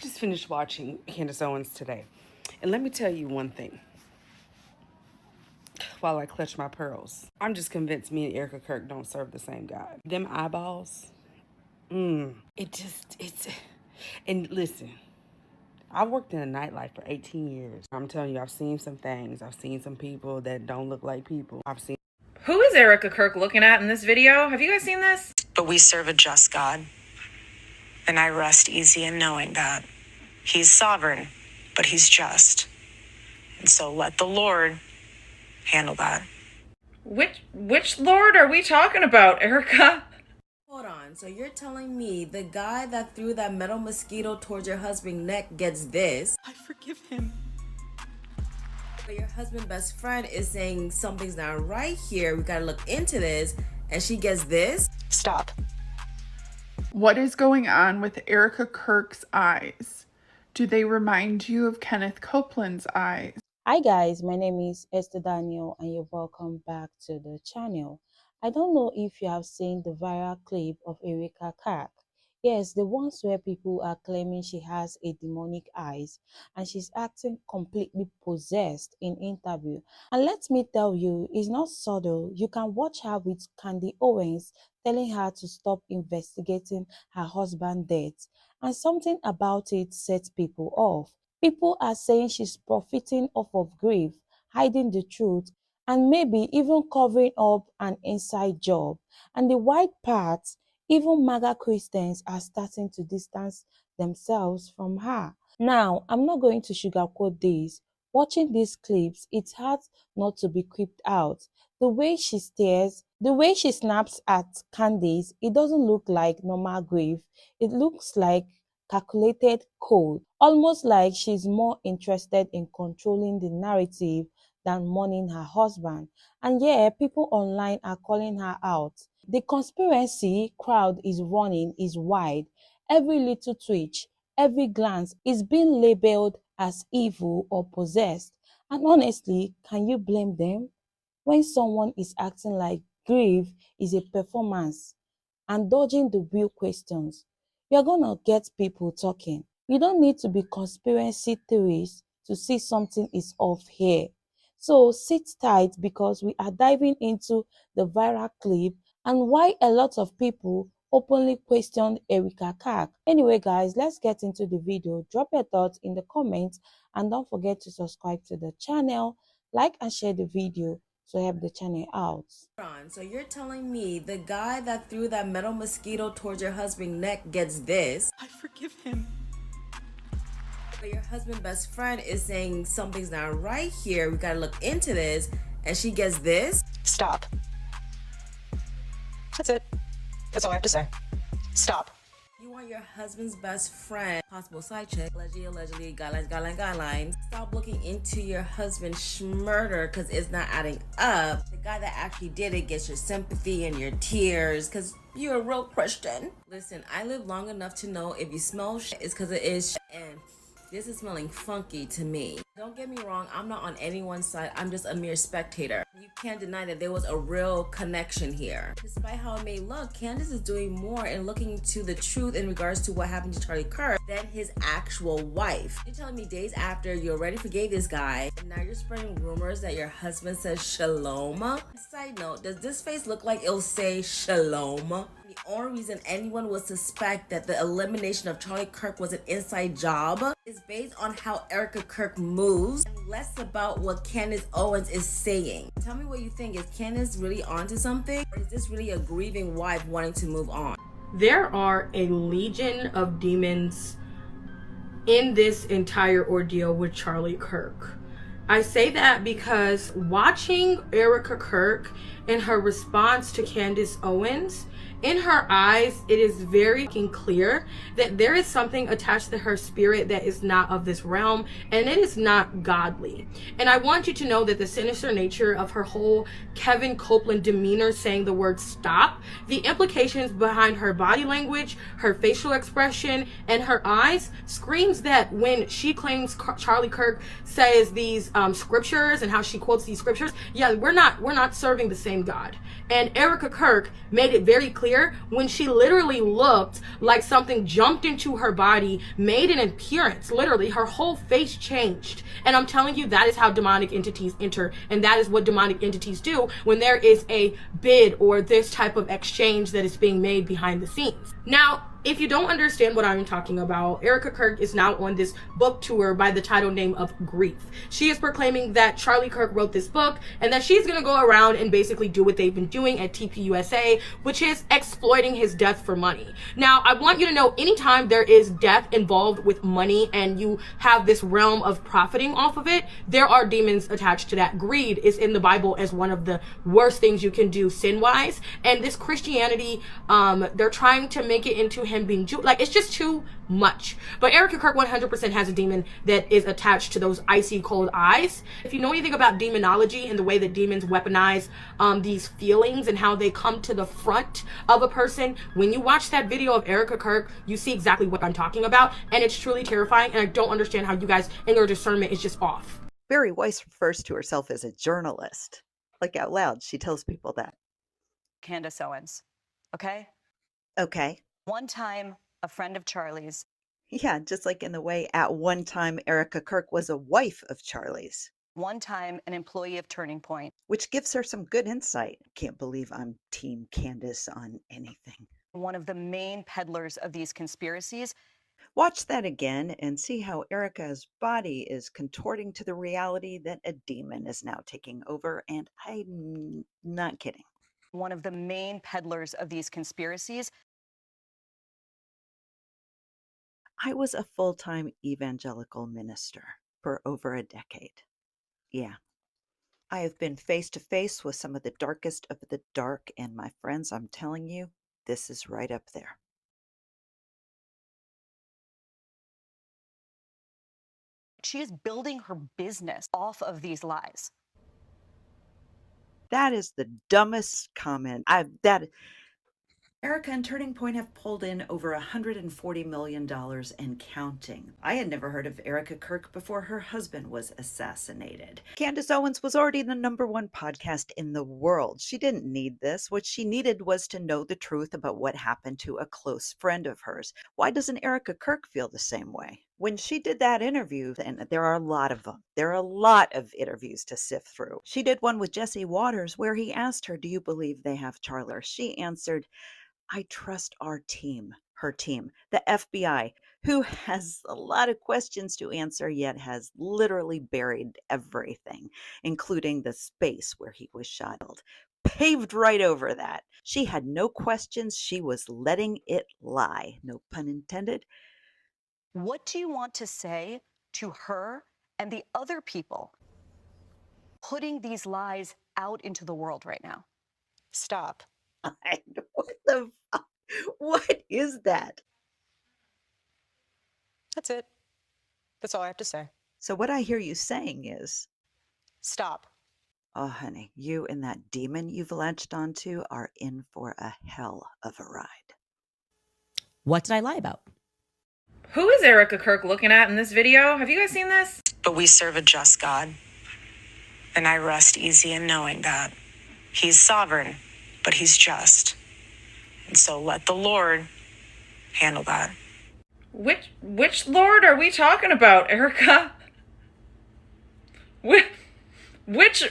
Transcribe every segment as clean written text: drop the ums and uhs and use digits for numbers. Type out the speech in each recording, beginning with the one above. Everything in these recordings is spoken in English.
just finished watching Candace Owens today. And let me tell you one thing. While I clutch my pearls, I'm just convinced me and Erika Kirk don't serve the same God. Them eyeballs, and listen, I've worked in a nightlife for 18 years. I'm telling you, I've seen some things. I've seen some people that don't look like people. Who is Erika Kirk looking at in this video? Have you guys seen this? But we serve a just God, and I rest easy in knowing that He's sovereign, but He's just. And so let the Lord handle that. Which Lord are we talking about, Erika? Hold on, so you're telling me the guy that threw that metal mosquito towards your husband's neck gets this? I forgive him. But your husband's best friend is saying something's not right here, we gotta look into this, and she gets this? Stop. What is going on with Erika Kirk's eyes? Do they remind you of Kenneth Copeland's eyes? Hi guys, my name is Esther Daniel and you're welcome back to the channel. I don't know if you have seen the viral clip of Erika Kirk. Yes, the ones where people are claiming she has a demonic eyes and she's acting completely possessed in interview. And let me tell you, it's not subtle. You can watch her with Candace Owens telling her to stop investigating her husband's death. And something about it sets people off. People are saying she's profiting off of grief, hiding the truth, and maybe even covering up an inside job. And the white part, even MAGA Christians are starting to distance themselves from her. Now, I'm not going to sugarcoat this. Watching these clips, it's hard not to be creeped out. The way she stares, the way she snaps at Candace, it doesn't look like normal grief. It looks like calculated code, almost like she's more interested in controlling the narrative than mourning her husband. And yeah, people online are calling her out. The conspiracy crowd is running is wide. Every little twitch, every glance is being labeled as evil or possessed. And honestly, can you blame them? When someone is acting like grief is a performance and dodging the real questions, you're gonna get people talking. You don't need to be conspiracy theorists to see something is off here. So sit tight because we are diving into the viral clip and why a lot of people openly questioned Erika Kirk. Anyway guys, let's get into the video. Drop your thoughts in the comments and don't forget to subscribe to the channel, like and share the video to help the channel out. So you're telling me the guy that threw that metal mosquito towards your husband's neck gets this? I forgive him. But your husband's best friend is saying something's not right here, we gotta look into this, and she gets this? Stop. That's it. That's all I have to say. Stop. You want your husband's best friend, possible side chick, allegedly, guidelines. Stop looking into your husband's schmurder because it's not adding up. The guy that actually did it gets your sympathy and your tears because you're a real Christian. Listen, I live long enough to know if you smell shit, it's because it is shit. And this is smelling funky to me. Don't get me wrong, I'm not on anyone's side, I'm just a mere spectator. You can't deny that there was a real connection here. Despite how it may look, Candace is doing more in looking into the truth in regards to what happened to Charlie Kirk than his actual wife. You're telling me days after you already forgave this guy, and now you're spreading rumors that your husband says shalom? Side note, does this face look like it'll say shalom? The only reason anyone would suspect that the elimination of Charlie Kirk was an inside job is based on how Erika Kirk moves and less about what Candace Owens is saying. Tell me what you think. Is Candace really onto something? Or is this really a grieving wife wanting to move on? There are a legion of demons in this entire ordeal with Charlie Kirk. I say that because watching Erika Kirk and her response to Candace Owens, in her eyes, it is very clear that there is something attached to her spirit that is not of this realm, and it is not godly. And I want you to know that the sinister nature of her whole Kevin Copeland demeanor, saying the word stop, the implications behind her body language, her facial expression, and her eyes screams that when she claims Charlie Kirk says these scriptures and how she quotes these scriptures, yeah, we're not serving the same God. And Erika Kirk made it very clear earlier when she literally looked like something jumped into her body, made an appearance. Literally, her whole face changed. And I'm telling you, that is how demonic entities enter. And that is what demonic entities do when there is a bid or this type of exchange that is being made behind the scenes. Now, if you don't understand what I'm talking about, Erika Kirk is now on this book tour by the title name of Grief. She is proclaiming that Charlie Kirk wrote this book and that she's going to go around and basically do what they've been doing at TPUSA, which is exploiting his death for money. Now, I want you to know, anytime there is death involved with money and you have this realm of profiting off of it, there are demons attached to that. Greed is in the Bible as one of the worst things you can do sin-wise. And this Christianity, they're trying to make it into him being Jew. Like, it's just too much. But Erika Kirk 100% has a demon that is attached to those icy cold eyes. If you know anything about demonology and the way that demons weaponize these feelings and how they come to the front of a person, when you watch that video of Erika Kirk, you see exactly what I'm talking about, and it's truly terrifying. And I don't understand how you guys in your discernment is just off. Barry Weiss refers to herself as a journalist. Like, out loud, she tells people that. Candace Owens, okay? Okay. One time, a friend of Charlie's. Yeah, just like in the way at one time Erika Kirk was a wife of Charlie's. One time, an employee of Turning Point. Which gives her some good insight. Can't believe I'm Team Candace on anything. One of the main peddlers of these conspiracies. Watch that again and see how Erika's body is contorting to the reality that a demon is now taking over, and I'm not kidding. One of the main peddlers of these conspiracies. I was a full-time evangelical minister for over a decade. Yeah. I have been face to face with some of the darkest of the dark, and my friends, I'm telling you, this is right up there. She is building her business off of these lies. That is the dumbest comment. Erika and Turning Point have pulled in over $140 million and counting. I had never heard of Erika Kirk before her husband was assassinated. Candace Owens was already the #1 podcast in the world. She didn't need this. What she needed was to know the truth about what happened to a close friend of hers. Why doesn't Erika Kirk feel the same way? When she did that interview, and there are a lot of them, there are a lot of interviews to sift through. She did one with Jesse Waters where he asked her, "Do you believe they have Charlie?" She answered, "I trust our team," her team, the FBI, who has a lot of questions to answer, yet has literally buried everything, including the space where he was shot. Paved right over that. She had no questions. She was letting it lie. No pun intended. What do you want to say to her and the other people putting these lies out into the world right now? Stop. I know, what the fuck? What is that? That's it. That's all I have to say. So what I hear you saying is, stop. Oh, honey, you and that demon you've latched onto are in for a hell of a ride. What did I lie about? Who is Erika Kirk looking at in this video? Have you guys seen this? But we serve a just God, and I rest easy in knowing that He's sovereign, but He's just. And so let the Lord handle that. Which Lord are we talking about, Erika? Which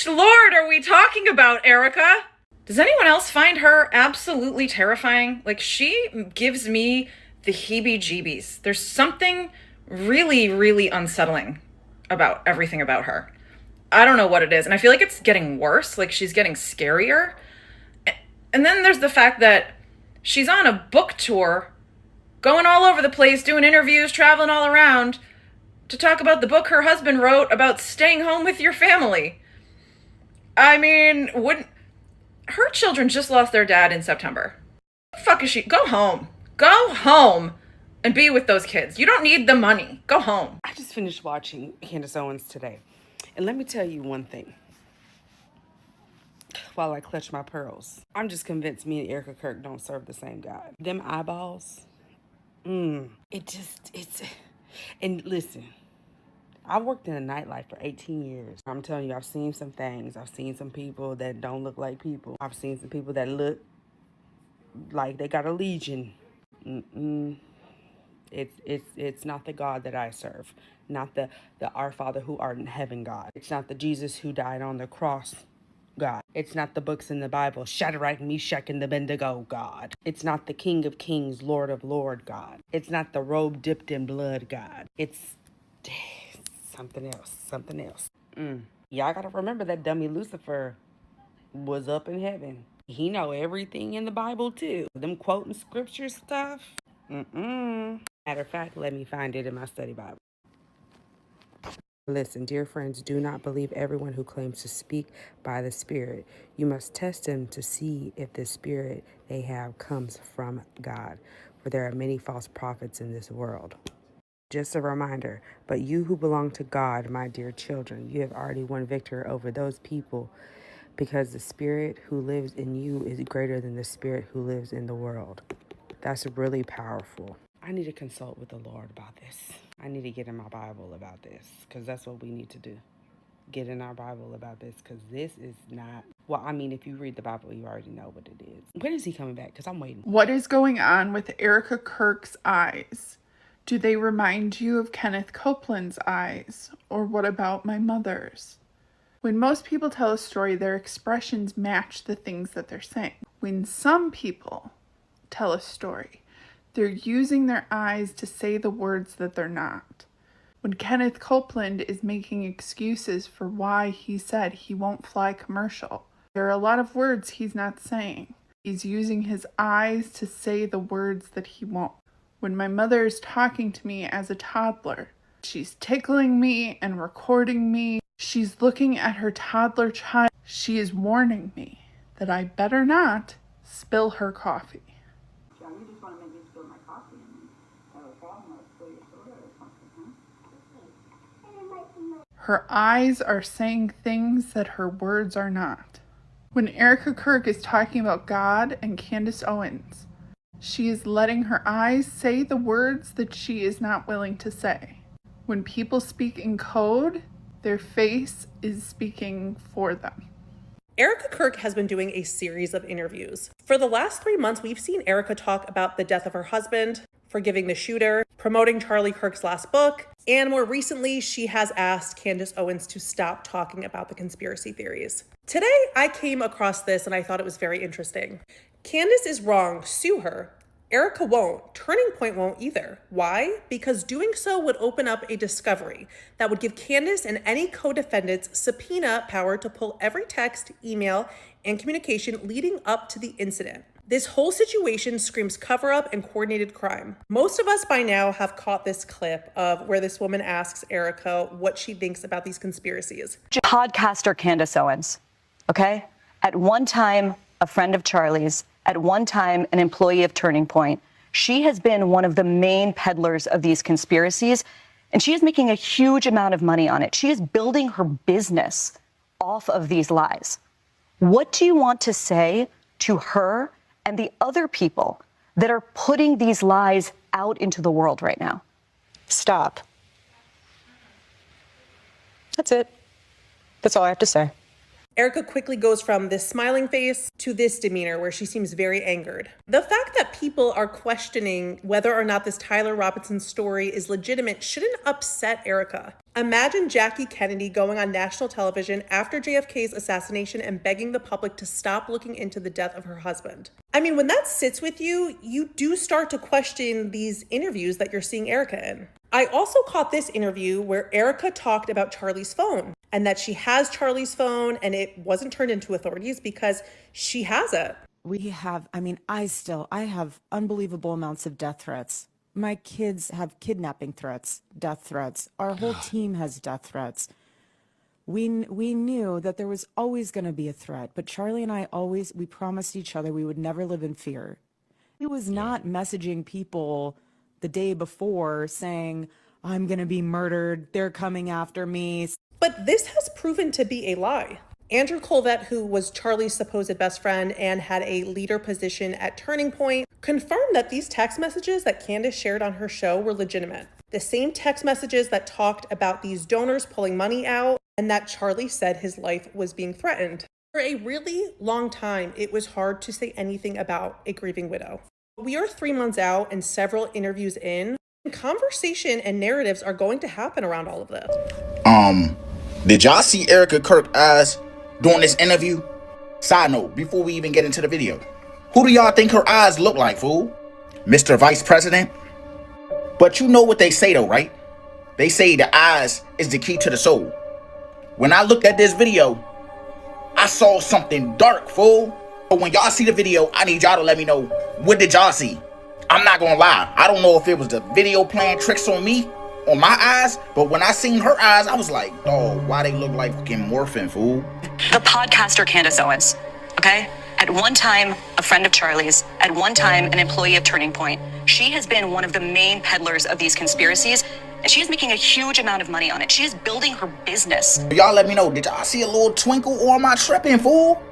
Lord are we talking about, Erika? Does anyone else find her absolutely terrifying? Like, she gives me the heebie-jeebies. There's something really, really unsettling about everything about her. I don't know what it is, and I feel like it's getting worse. Like, she's getting scarier. And then there's the fact that she's on a book tour, going all over the place, doing interviews, traveling all around to talk about the book her husband wrote about staying home with your family. I mean, her children just lost their dad in September. What the fuck is she? Go home. Go home and be with those kids. You don't need the money. Go home. I just finished watching Candace Owens today. And let me tell you one thing. While I clutch my pearls, I'm just convinced me and Erika Kirk don't serve the same God. Them eyeballs, and listen, I worked in the nightlife for 18 years. I'm telling you, I've seen some things. I've seen some people that don't look like people. I've seen some people that look like they got a legion. It's not the God that I serve. Not the Our Father who art in heaven God. It's not the Jesus who died on the cross God. It's not the books in the Bible, Shadrach, Meshach, and Abednego God. It's not the King of Kings, Lord of Lord God. It's not the robe dipped in blood God. It's something else. Y'all gotta remember that dummy Lucifer was up in heaven. He know everything in the Bible too. Them quoting scripture stuff. Matter of fact, let me find it in my study Bible. Listen, dear friends, do not believe everyone who claims to speak by the Spirit. You must test them to see if the Spirit they have comes from God, for there are many false prophets in this world. Just a reminder, but you who belong to God, my dear children, you have already won victory over those people, because the Spirit who lives in you is greater than the Spirit who lives in the world. That's really powerful. I need to consult with the Lord about this. I need to get in my Bible about this, because that's what we need to do. Get in our Bible about this, because this is not... Well, I mean, if you read the Bible, you already know what it is. When is he coming back? Because I'm waiting. What is going on with Erika Kirk's eyes? Do they remind you of Kenneth Copeland's eyes? Or what about my mother's? When most people tell a story, their expressions match the things that they're saying. When some people tell a story, they're using their eyes to say the words that they're not. When Kenneth Copeland is making excuses for why he said he won't fly commercial, there are a lot of words he's not saying. He's using his eyes to say the words that he won't. When my mother is talking to me as a toddler, she's tickling me and recording me. She's looking at her toddler child. She is warning me that I better not spill her coffee. John, you just want to make me spill my coffee and have a problem or spill your soda or something, huh? Her eyes are saying things that her words are not. When Erika Kirk is talking about God and Candace Owens, she is letting her eyes say the words that she is not willing to say. When people speak in code, their face is speaking for them. Erika Kirk has been doing a series of interviews. For the last 3 months, we've seen Erika talk about the death of her husband, forgiving the shooter, promoting Charlie Kirk's last book, and more recently, she has asked Candace Owens to stop talking about the conspiracy theories. Today, I came across this and I thought it was very interesting. Candace is wrong, sue her. Erika won't. Turning Point won't either. Why? Because doing so would open up a discovery that would give Candace and any co-defendants subpoena power to pull every text, email, and communication leading up to the incident. This whole situation screams cover-up and coordinated crime. Most of us by now have caught this clip of where this woman asks Erika what she thinks about these conspiracies. Podcaster Candace Owens, okay? At one time, a friend of Charlie's, at one time, an employee of Turning Point. She has been one of the main peddlers of these conspiracies, and she is making a huge amount of money on it. She is building her business off of these lies. What do you want to say to her and the other people that are putting these lies out into the world right now? Stop. That's it. That's all I have to say. Erika quickly goes from this smiling face to this demeanor where she seems very angered. The fact that people are questioning whether or not this Tyler Robinson story is legitimate shouldn't upset Erika. Imagine Jackie Kennedy going on national television after JFK's assassination and begging the public to stop looking into the death of her husband. I mean, when that sits with you, you do start to question these interviews that you're seeing Erika in. I also caught this interview where Erika talked about Charlie's phone and that she has Charlie's phone and it wasn't turned into authorities because she has it. I have unbelievable amounts of death threats. My kids have kidnapping threats, death threats. Our whole team has death threats. We knew that there was always going to be a threat, but Charlie and I we promised each other we would never live in fear. He was not messaging people the day before saying, I'm going to be murdered, they're coming after me. But this has proven to be a lie. Andrew Colvett, who was Charlie's supposed best friend and had a leader position at Turning Point, confirmed that these text messages that Candace shared on her show were legitimate. The same text messages that talked about these donors pulling money out and that Charlie said his life was being threatened. For a really long time, it was hard to say anything about a grieving widow. We are 3 months out and several interviews in. Conversation and narratives are going to happen around all of this. Did y'all see Erika Kirk eyes during this interview? Side note, before we even get into the video, who do y'all think her eyes look like, fool? Mr. Vice President? But you know what they say though, right? They say the eyes is the key to the soul. When I looked at this video, I saw something dark, fool. But when y'all see the video, I need y'all to let me know, what did y'all see? I'm not gonna lie, I don't know if it was the video playing tricks on me, on my eyes, but when I seen her eyes, I was like, oh, why they look like fucking morphine, fool? The podcaster Candace Owens, okay? At one time, a friend of Charlie's, at one time, an employee of Turning Point. She has been one of the main peddlers of these conspiracies, and she is making a huge amount of money on it. She is building her business. Y'all let me know, did y'all see a little twinkle or am I tripping, fool?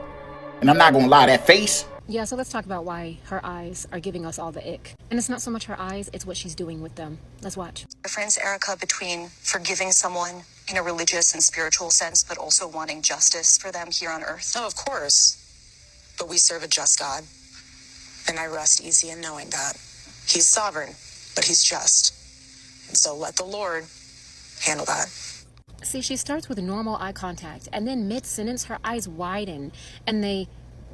And I'm not gonna lie, that face. Yeah, so let's talk about why her eyes are giving us all the ick. And it's not so much her eyes, it's what she's doing with them. Let's watch. The difference, Erika, between forgiving someone in a religious and spiritual sense, but also wanting justice for them here on earth. Oh, of course. But we serve a just God. And I rest easy in knowing that. He's sovereign, but he's just. And so let the Lord handle that. See, she starts with normal eye contact, and then mid-sentence, her eyes widen, and they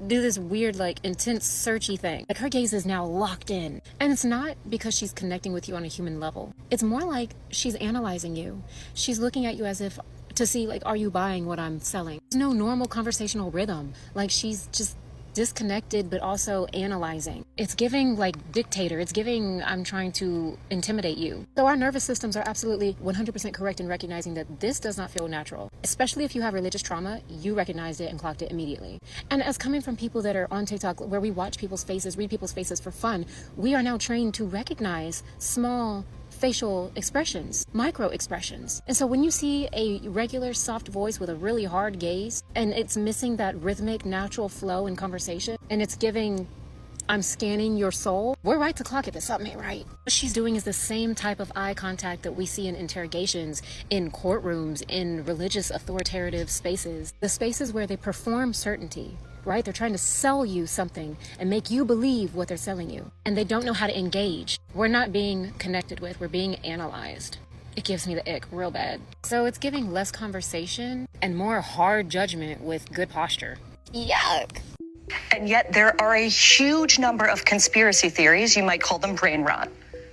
do this weird, like, intense, searchy thing. Like, her gaze is now locked in. And it's not because she's connecting with you on a human level. It's more like she's analyzing you. She's looking at you as if to see, like, are you buying what I'm selling? There's no normal conversational rhythm. Like, she's just disconnected but also analyzing. It's giving like dictator. It's giving I'm trying to intimidate you. So our nervous systems are absolutely 100% correct in recognizing that this does not feel natural. Especially if you have religious trauma, you recognized it and clocked it immediately. And as coming from people that are on TikTok where we watch people's faces, read people's faces for fun, we are now trained to recognize small facial expressions, micro expressions. And so when you see a regular soft voice with a really hard gaze and it's missing that rhythmic natural flow in conversation and it's giving I'm scanning your soul, we're right to clock it that something ain't right. What she's doing is the same type of eye contact that we see in interrogations, in courtrooms, in religious authoritative spaces, the spaces where they perform certainty. Right? They're trying to sell you something and make you believe what they're selling you. And they don't know how to engage. We're not being connected with, we're being analyzed. It gives me the ick real bad. So it's giving less conversation and more hard judgment with good posture. Yuck. And yet there are a huge number of conspiracy theories, you might call them brain rot,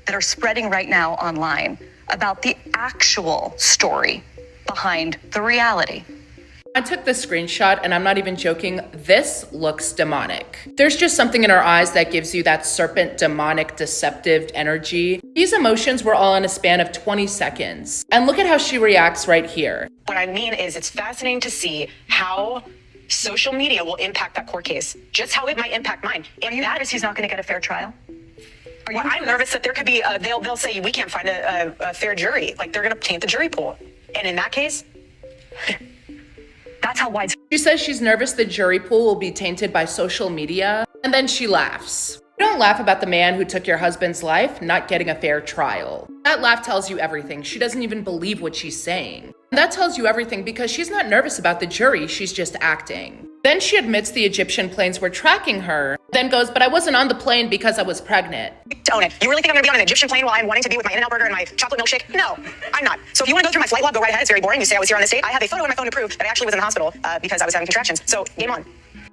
that are spreading right now online about the actual story behind the reality. I took this screenshot and I'm not even joking. This looks demonic. There's just something in her eyes that gives you that serpent, demonic, deceptive energy. These emotions were all in a span of 20 seconds. And look at how she reacts right here. What I mean is it's fascinating to see how social media will impact that court case, just how it might impact mine. Are you nervous he's not going to get a fair trial? Well, I'm nervous that there could be, they'll say we can't find a fair jury. Like they're going to taint the jury pool. And in that case, that's how widespread. She says she's nervous the jury pool will be tainted by social media, and then she laughs. You don't laugh about the man who took your husband's life not getting a fair trial. That laugh tells you everything. She doesn't even believe what she's saying. And that tells you everything because she's not nervous about the jury, she's just acting. Then she admits the Egyptian planes were tracking her, then goes, but I wasn't on the plane because I was pregnant. Own it. You really think I'm gonna be on an Egyptian plane while I'm wanting to be with my In-N-Out burger and my chocolate milkshake? No, I'm not. So if you wanna go through my flight log, go right ahead. It's very boring. You say I was here on this date. I have a photo on my phone to prove that I actually was in the hospital because I was having contractions. So game on.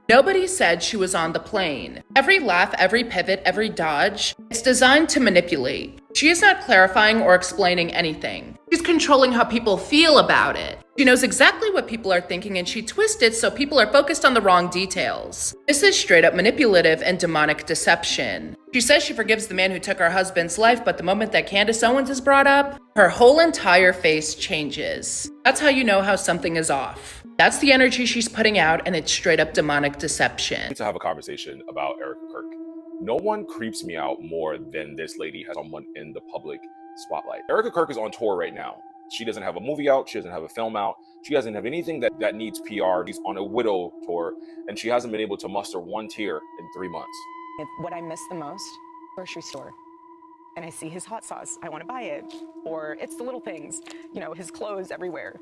Nobody said she was on the plane. Every laugh, every pivot, every dodge, it's designed to manipulate. She is not clarifying or explaining anything. She's controlling how people feel about it. She knows exactly what people are thinking and she twists it so people are focused on the wrong details. This is straight up manipulative and demonic deception. She says she forgives the man who took her husband's life, but the moment that Candace Owens is brought up, her whole entire face changes. That's how you know how something is off. That's the energy she's putting out, and it's straight up demonic deception. To have a conversation about Erika Kirk. No one creeps me out more than this lady has someone in the public spotlight. Erika Kirk is on tour right now. She doesn't have a movie out. She doesn't have a film out. She doesn't have anything that needs PR. She's on a widow tour, and she hasn't been able to muster one tear in 3 months. What I miss the most, grocery store. and I see his hot sauce, I want to buy it. Or it's the little things, you know, his clothes everywhere.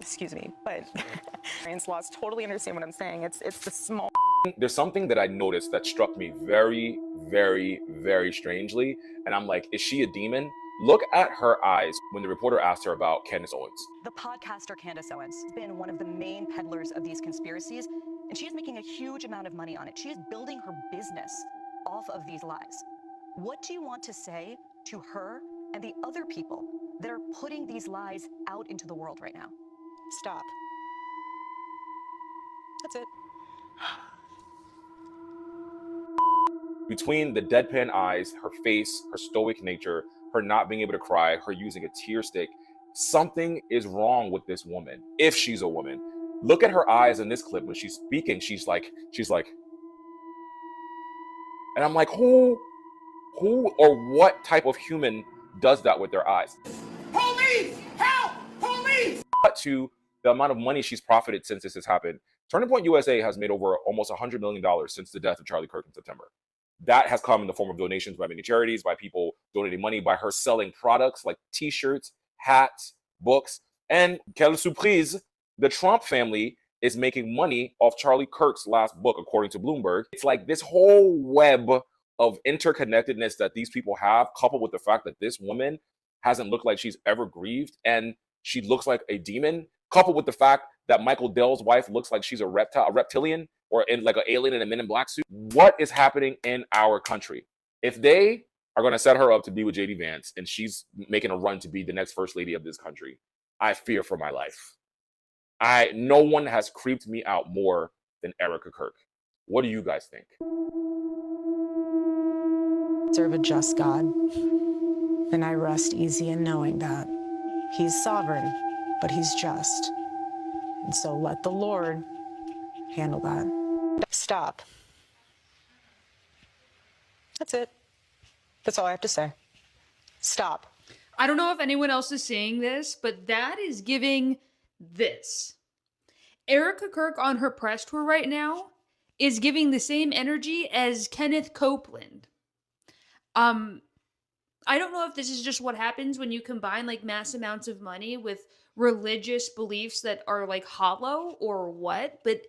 Excuse me, but trans laws totally understand what I'm saying. It's the small. There's something that I noticed that struck me very, very, very strangely. And I'm like, is she a demon? Look at her eyes when the reporter asked her about Candace Owens. The podcaster Candace Owens has been one of the main peddlers of these conspiracies, and she is making a huge amount of money on it. She is building her business off of these lies. What do you want to say to her and the other people that are putting these lies out into the world right now? Stop. That's it. Between the deadpan eyes, her face, her stoic nature, her not being able to cry, her using a tear stick, something is wrong with this woman, if she's a woman. Look at her eyes in this clip when she's speaking. She's like, and I'm like, who or what type of human does that with their eyes? Police! Help! Police! But to the amount of money she's profited since this has happened, Turning Point USA has made over almost $100 million since the death of Charlie Kirk in September. That has come in the form of donations by many charities, by people donating money, by her selling products like t-shirts, hats, books, and quelle surprise, the Trump family is making money off Charlie Kirk's last book, according to Bloomberg. It's like this whole web of interconnectedness that these people have, coupled with the fact that this woman hasn't looked like she's ever grieved and she looks like a demon, coupled with the fact that Michael Dell's wife looks like she's a reptilian, or in like an alien in a Men in Black suit. What is happening in our country? If they are going to set her up to be with JD Vance and she's making a run to be the next first lady of this country, I fear for my life. No one has creeped me out more than Erika Kirk. What do you guys think? Serve a just God, and I rest easy in knowing that He's sovereign, but He's just. And so let the Lord handle that. Stop. That's it. That's all I have to say. Stop. I don't know if anyone else is saying this, but that is giving this. Erika Kirk on her press tour right now is giving the same energy as Kenneth Copeland. I don't know if this is just what happens when you combine like mass amounts of money with religious beliefs that are like hollow or what, but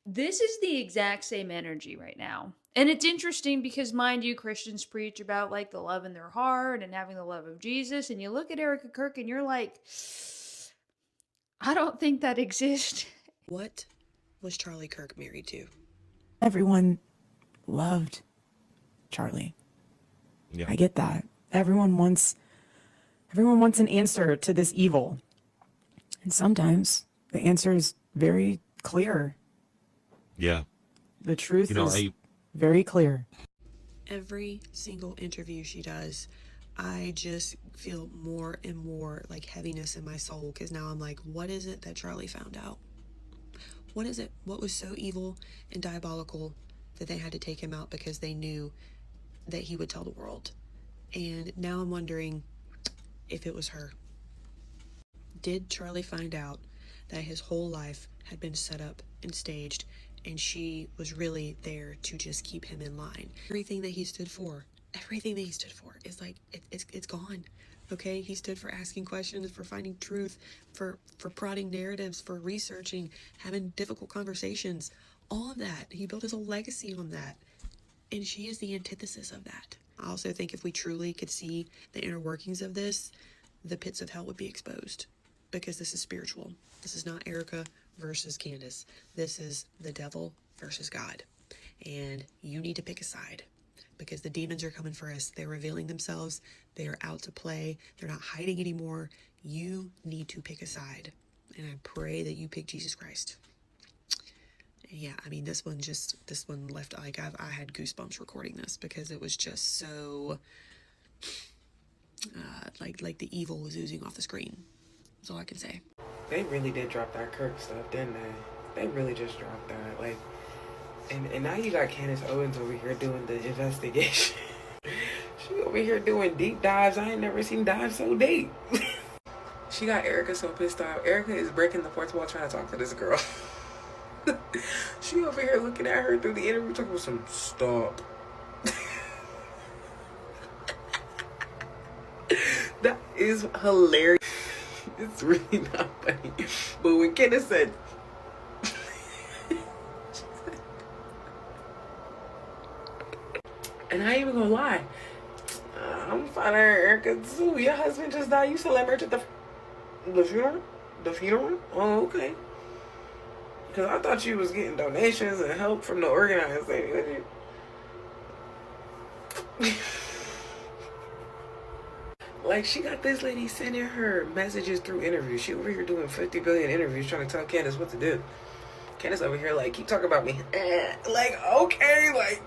this is the exact same energy right now. And it's interesting because, mind you, Christians preach about like the love in their heart and having the love of Jesus. And you look at Erika Kirk and you're like, I don't think that exists. What was Charlie Kirk married to? Everyone loved Charlie. Yeah. I get that. Everyone wants an answer to this evil. And sometimes the answer is very clear. Yeah. The truth is very clear. Every single interview she does, I just feel more and more like heaviness in my soul, because now I'm like, what is it that Charlie found out? What is it? What was so evil and diabolical that they had to take him out because they knew that he would tell the world? And now I'm wondering if it was her. Did Charlie find out that his whole life had been set up and staged, and she was really there to just keep him in line? Everything that he stood for is like, it's gone. Okay, he stood for asking questions, for finding truth, for prodding narratives, for researching, having difficult conversations, all of that. He built his whole legacy on that. And she is the antithesis of that. I also think if we truly could see the inner workings of this, the pits of hell would be exposed, because this is spiritual. This is not Erika versus Candace. This is the devil versus God. And you need to pick a side, because the demons are coming for us. They're revealing themselves. They are out to play. They're not hiding anymore. You need to pick a side. And I pray that you pick Jesus Christ. Yeah, I mean, this one left, like, I had goosebumps recording this, because it was just so, like the evil was oozing off the screen. That's all I can say. They really did drop that Kirk stuff, didn't they? They really just dropped that, like, and now you got Candace Owens over here doing the investigation. She over here doing deep dives. I ain't never seen dives so deep. She got Erika so pissed off. Erika is breaking the fourth wall trying to talk to this girl. She over here looking at her through the interview talking about some stop. is hilarious. It's really not funny. But when Kenneth said, and I ain't even gonna lie, I'm finding Erika too. Your husband just died. You selling merch at the funeral? The funeral? Oh, okay. Because I thought you was getting donations and help from the organization. Like, she got this lady sending her messages through interviews. She over here doing 50 billion interviews trying to tell Candace what to do. Candace over here like, keep talking about me. Like, okay, like,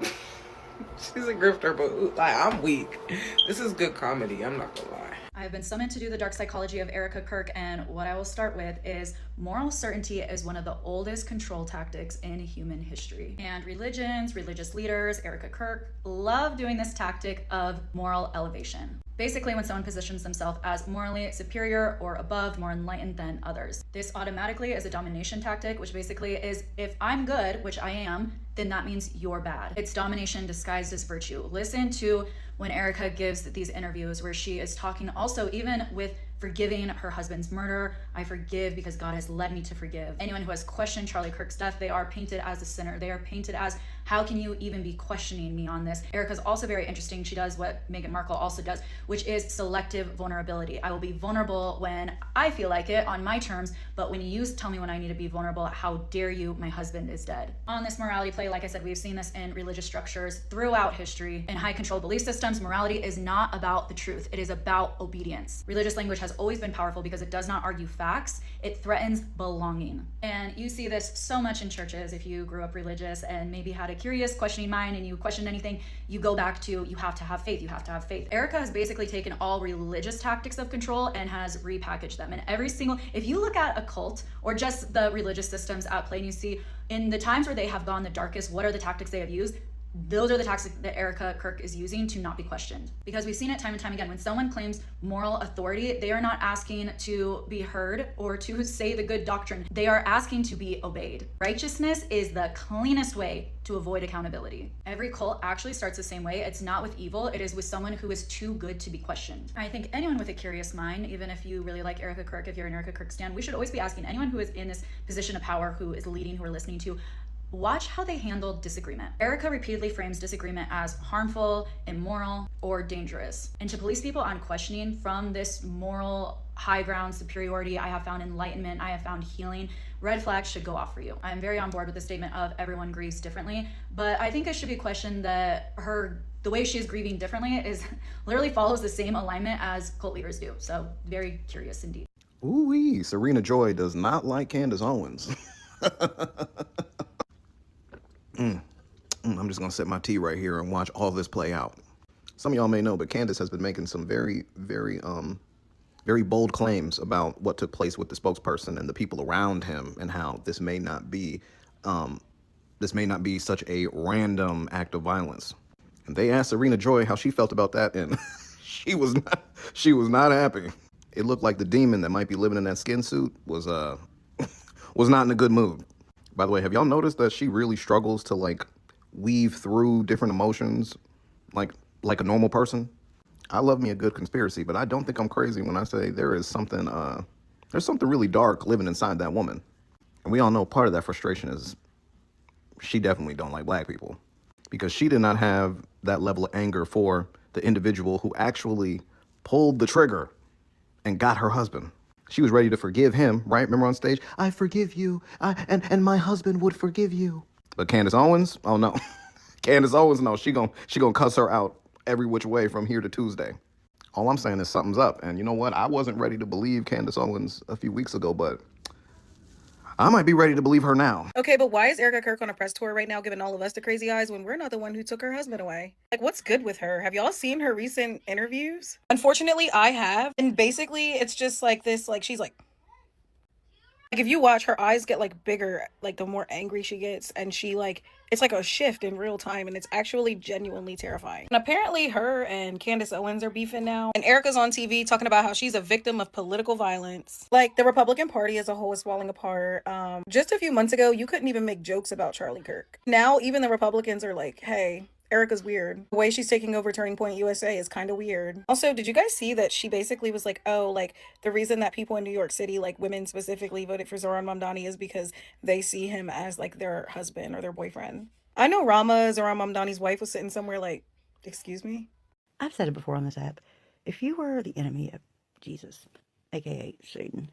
she's a grifter, but like, I'm weak. This is good comedy, I'm not gonna lie. I've been summoned to do the dark psychology of Erika Kirk, and what I will start with is moral certainty is one of the oldest control tactics in human history. And religions, religious leaders, Erika Kirk, love doing this tactic of moral elevation. Basically, when someone positions themselves as morally superior or above, more enlightened than others. This automatically is a domination tactic, which basically is, if I'm good, which I am, then that means you're bad. It's domination disguised as virtue. Listen to when Erika gives these interviews where she is talking also even with forgiving her husband's murder. I forgive because God has led me to forgive. Anyone who has questioned Charlie Kirk's death, they are painted as a sinner. They are painted as, how can you even be questioning me on this? Erika's also very interesting. She does what Meghan Markle also does, which is selective vulnerability. I will be vulnerable when I feel like it on my terms, but when you tell me when I need to be vulnerable, how dare you, my husband is dead. On this morality play, like I said, we've seen this in religious structures throughout history. In high control belief systems, morality is not about the truth. It is about obedience. Religious language has always been powerful because it does not argue facts. It threatens belonging. And you see this so much in churches. If you grew up religious and maybe had a curious questioning mind and you questioned anything, you go back to, you have to have faith, you have to have faith. Erika has basically taken all religious tactics of control and has repackaged them. And every single, if you look at a cult or just the religious systems at play and you see in the times where they have gone the darkest, what are the tactics they have used? Those are the tactics that Erika Kirk is using to not be questioned. Because we've seen it time and time again. When someone claims moral authority, they are not asking to be heard or to say the good doctrine. They are asking to be obeyed. Righteousness is the cleanest way to avoid accountability. Every cult actually starts the same way. It's not with evil. It is with someone who is too good to be questioned. I think anyone with a curious mind, even if you really like Erika Kirk, if you're an Erika Kirk stan, we should always be asking anyone who is in this position of power, who is leading, who are listening to, watch how they handle disagreement. Erika repeatedly frames disagreement as harmful, immoral, or dangerous. And to police people on questioning from this moral high ground superiority, I have found enlightenment, I have found healing, red flags should go off for you. I'm very on board with the statement of everyone grieves differently, but I think it should be questioned that the way she is grieving differently is literally follows the same alignment as cult leaders do. So very curious indeed. Ooh-wee, Serena Joy does not like Candace Owens. I'm just gonna sip my tea right here and watch all this play out. Some of y'all may know, but Candace has been making some very bold claims about what took place with the spokesperson and the people around him, and how this may not be such a random act of violence. And they asked Serena Joy how she felt about that, and she was not happy. It looked like the demon that might be living in that skin suit was not in a good mood. By the way, have y'all noticed that she really struggles to like weave through different emotions like a normal person? I love me a good conspiracy, but I don't think I'm crazy when I say there's something really dark living inside that woman. And we all know part of that frustration is she definitely don't like black people, because she did not have that level of anger for the individual who actually pulled the trigger and got her husband. She was ready to forgive him, right? Remember on stage, I forgive you, and my husband would forgive you. But Candace Owens, oh no. Candace Owens, no, she gonna cuss her out every which way from here to Tuesday. All I'm saying is something's up. And you know what? I wasn't ready to believe Candace Owens a few weeks ago, but I might be ready to believe her now. Okay, but why is Erika Kirk on a press tour right now giving all of us the crazy eyes when we're not the one who took her husband away? Like, what's good with her? Have y'all seen her recent interviews? Unfortunately, I have. And basically, it's just like this, like, she's like if you watch, her eyes get like bigger, like the more angry she gets, and she like, it's like a shift in real time, and it's actually genuinely terrifying. And apparently her and Candace Owens are beefing now, and Erika's on TV talking about how she's a victim of political violence. Like, the Republican Party as a whole is falling apart. Just a few months ago, you couldn't even make jokes about Charlie Kirk. Now even the Republicans are like, hey, Erika's weird. The way she's taking over Turning Point USA is kind of weird. Also, did you guys see that she basically was like, oh, like the reason that people in New York City, like women specifically, voted for Zohran Mamdani is because they see him as like their husband or their boyfriend. I know Zohran Mamdani's wife, was sitting somewhere like, excuse me? I've said it before on this app. If you were the enemy of Jesus, aka Satan,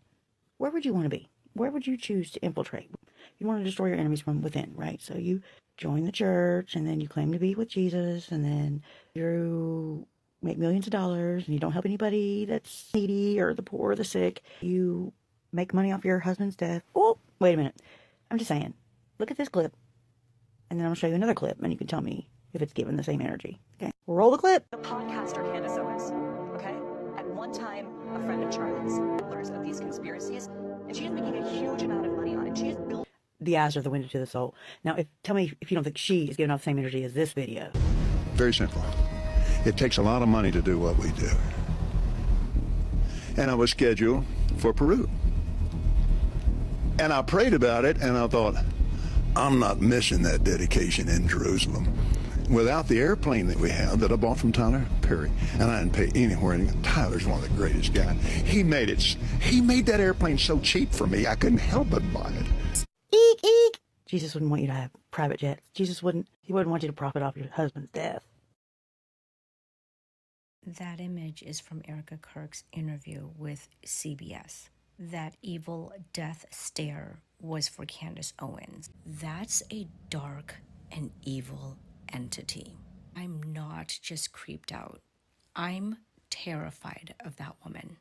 where would you want to be? Where would you choose to infiltrate? You want to destroy your enemies from within, right? So you join the church, and then you claim to be with Jesus, and then you make millions of dollars, and you don't help anybody that's needy or the poor or the sick. You make money off your husband's death. Oh, wait a minute. I'm just saying. Look at this clip, and then I'm going to show you another clip, and you can tell me if it's given the same energy. Okay, roll the clip. The podcaster Candace Owens, okay? At one time, a friend of Charlie's, pillars of these conspiracies, and she's making a huge amount of money on it. She's built. The eyes are the window to the soul. Now, tell me if you don't think she is giving off the same energy as this video. Very simple. It takes a lot of money to do what we do. And I was scheduled for Peru. And I prayed about it, and I thought, I'm not missing that dedication in Jerusalem. Without the airplane that we have that I bought from Tyler Perry, and I didn't pay anywhere. Tyler's one of the greatest guys. He made that airplane so cheap for me, I couldn't help but buy it. Eek, eek. Jesus wouldn't want you to have private jets. He wouldn't want you to profit off your husband's death. That image is from Erika Kirk's interview with CBS. That evil death stare was for Candace Owens. That's a dark and evil entity. I'm not just creeped out. I'm terrified of that woman.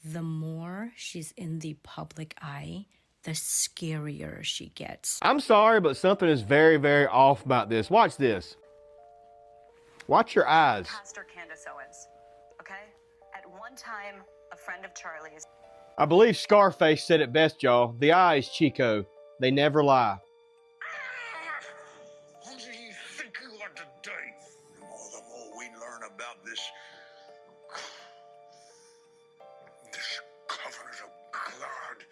The more she's in the public eye, the scarier she gets. I'm sorry, but something is very, very off about this. Watch this. Watch your eyes. Pastor Candace Owens, okay? At one time, a friend of Charlie's. I believe Scarface said it best, y'all. The eyes, Chico, they never lie. Who do you think you are today? The more we learn about this covenant of God.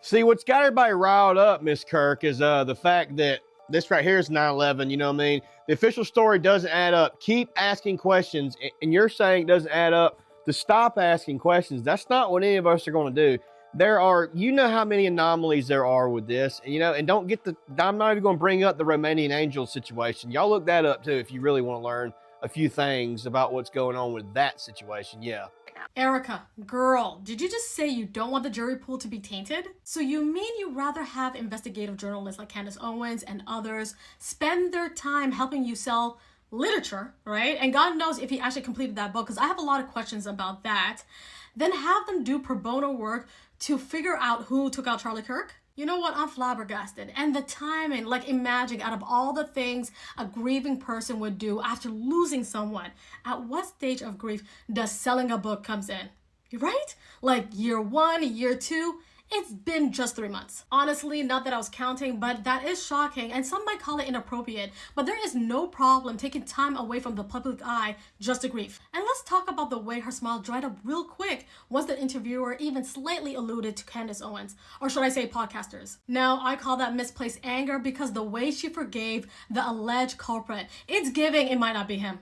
See, what's got everybody riled up, Miss Kirk, is the fact that this right here is 9/11, you know what I mean? The official story doesn't add up. Keep asking questions, and you're saying it doesn't add up to stop asking questions. That's not what any of us are going to do. There are, you know how many anomalies there are with this, and, you know, and don't get I'm not even going to bring up the Romanian angel situation. Y'all look that up too if you really want to learn a few things about what's going on with that situation. Yeah. Erika, girl, did you just say you don't want the jury pool to be tainted? So you mean you'd rather have investigative journalists like Candace Owens and others spend their time helping you sell literature, right? And God knows if he actually completed that book, because I have a lot of questions about that. Then have them do pro bono work to figure out who took out Charlie Kirk? You know what? I'm flabbergasted. And the timing, like imagine out of all the things a grieving person would do after losing someone, at what stage of grief does selling a book comes in? Right? Like year 1, year 2? It's been just 3 months. Honestly, not that I was counting, but that is shocking, and some might call it inappropriate, but there is no problem taking time away from the public eye just to grieve. And let's talk about the way her smile dried up real quick once the interviewer even slightly alluded to Candace Owens, or should I say podcasters. Now, I call that misplaced anger because the way she forgave the alleged culprit, it's giving it might not be him.